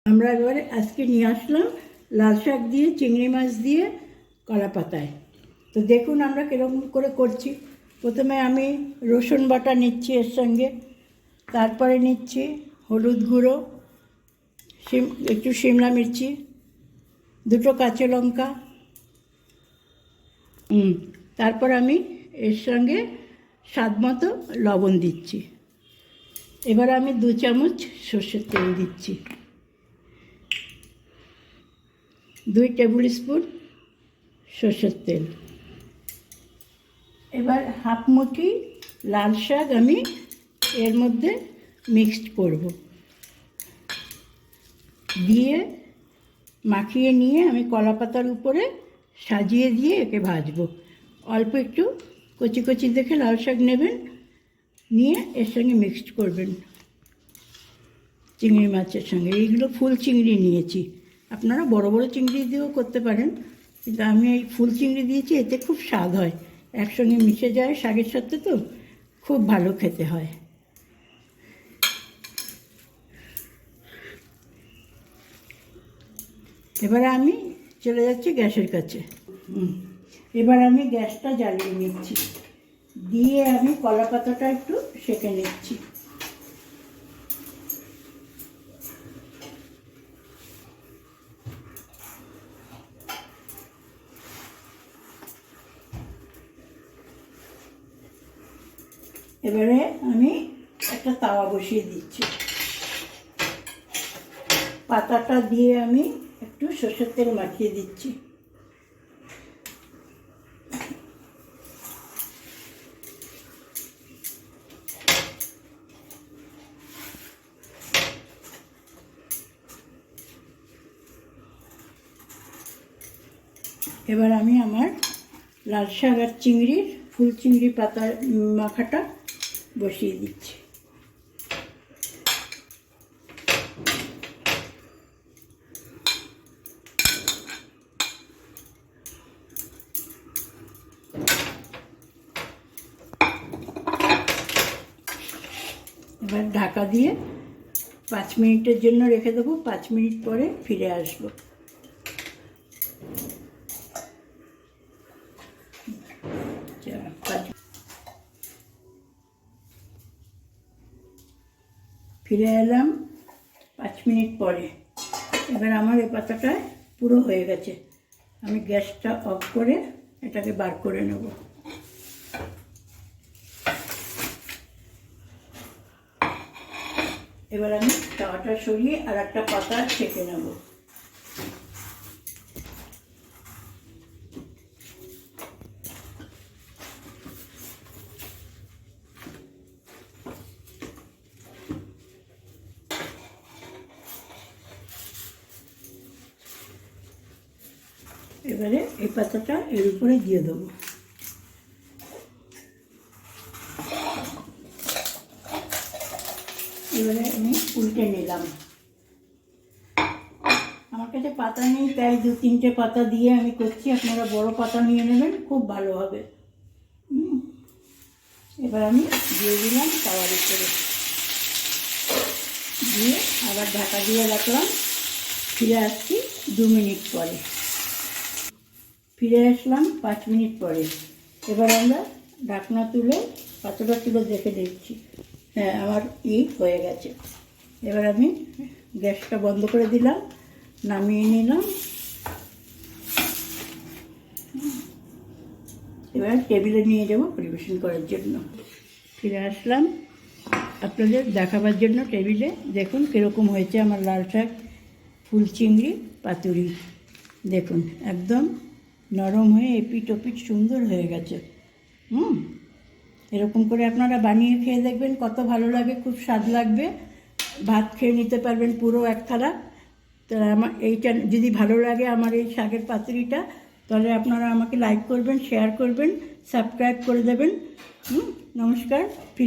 আমরা এবারে আজকে নিয়ে আসলাম লাল শাক দিয়ে চিংড়ি মাছ দিয়ে কলা পাতায়। তো দেখুন আমরা কীরকম করে করছি। প্রথমে আমি রসুন বাটা নিচ্ছি, এর সঙ্গে তারপরে নিচ্ছি হলুদ গুঁড়ো, একটু শিমলা মির্চি, দুটো কাঁচা লঙ্কা, তারপর আমি এর সঙ্গে স্বাদ মতো লবণ দিচ্ছি। এবার আমি 2 চামচ সর্ষের তেল দিচ্ছি, 2 টেবিল স্পুন সর্ষের তেল। এবার হাফ মুঠি লাল শাক আমি এর মধ্যে মিক্সড করব, দিয়ে মাখিয়ে নিয়ে আমি কলা পাতার উপরে সাজিয়ে দিয়ে একে ভাজবো। অল্প একটু কচি কচি দেখে লাল শাক নেবেন, নিয়ে এর সঙ্গে মিক্সড করবেন চিংড়ি মাছের সঙ্গে। এইগুলো ফুল চিংড়ি নিয়েছি, আপনারা বড় বড় চিংড়ি দিয়েও করতে পারেন, কিন্তু আমি এই ফুল চিংড়ি দিয়েছি, এতে খুব স্বাদ হয়, একসঙ্গে মিশে যায় শাকের সাথে, তো খুব ভালো খেতে হয়। এবারে আমি চলে যাচ্ছি গ্যাসের কাছে। এবার আমি গ্যাসটা জ্বালিয়ে নিচ্ছি, দিয়ে আমি কলা পাতাটা একটু সেঁকে নিচ্ছি। এবারে আমি একটা তাওয়া বসিয়ে দিচ্ছি, পাতাটা দিয়ে আমি একটু সরষের তেল মাখিয়ে দিচ্ছি। এবার আমি আমার লাল শাক আর চিংড়ির ফুল চিংড়ি পাতা মাখাটা বসিয়ে দিচ্ছি। এবার ঢাকা দিয়ে 5 মিনিটের জন্য রেখে দেবো, 5 মিনিট পরে ফিরে আসবো। ফিরে এলাম 5 মিনিট পরে। এবার আমার এই পাতাটা পুরো হয়ে গেছে, আমি গ্যাসটা অফ করে এটাকে বার করে নেব। এবার আমি তাওয়াটা সরিয়ে আর একটা পাতা ছেঁকে নেব। এবারে এই পাতাটা এর উপরে দিয়ে দেবো। এবারে আমি উল্টে নিলাম। আমার কাছে পাতা নেই, তাই 2-3টে পাতা দিয়ে আমি করছি, আপনারা বড় পাতা নিয়ে নেবেন, খুব ভালো হবে। এবার আমি দিয়ে দিলাম তাওয়ার উপরে, দিয়ে আবার ঢাকা দিয়ে রাখলাম। ফিরে আসছি 2 মিনিট পরে। ফিরে আসলাম 5 মিনিট পরে। এবার আমরা ঢাকনা তুলে পাতাটা তুলে দেখে দিচ্ছি, হ্যাঁ আমার হয়ে গেছে। এবার আমি গ্যাসটা বন্ধ করে দিলাম, নামিয়ে নিলাম। এবার টেবিলে নিয়ে যাব পরিবেশন করার জন্য। ফিরে আসলাম আপনাদের দেখাবার জন্য টেবিলে। দেখুন কীরকম হয়েছে আমার লাল শাক ফুল চিংড়ি পাতুরি। দেখুন একদম নরম হয়ে এপিট ওপিট সুন্দর হয়ে গেছে। এরকম করে আপনারা বানিয়ে খেয়ে দেখবেন, কত ভালো লাগে, খুব স্বাদ লাগবে। ভাত খেয়ে নিতে পারবেন পুরো এক থালা। তো আমার এইটা যদি ভালো লাগে, আমার এই শাকের পাতুরিটা, তাহলে আপনারা আমাকে লাইক করবেন, শেয়ার করবেন, সাবস্ক্রাইব করে দেবেন। নমস্কার।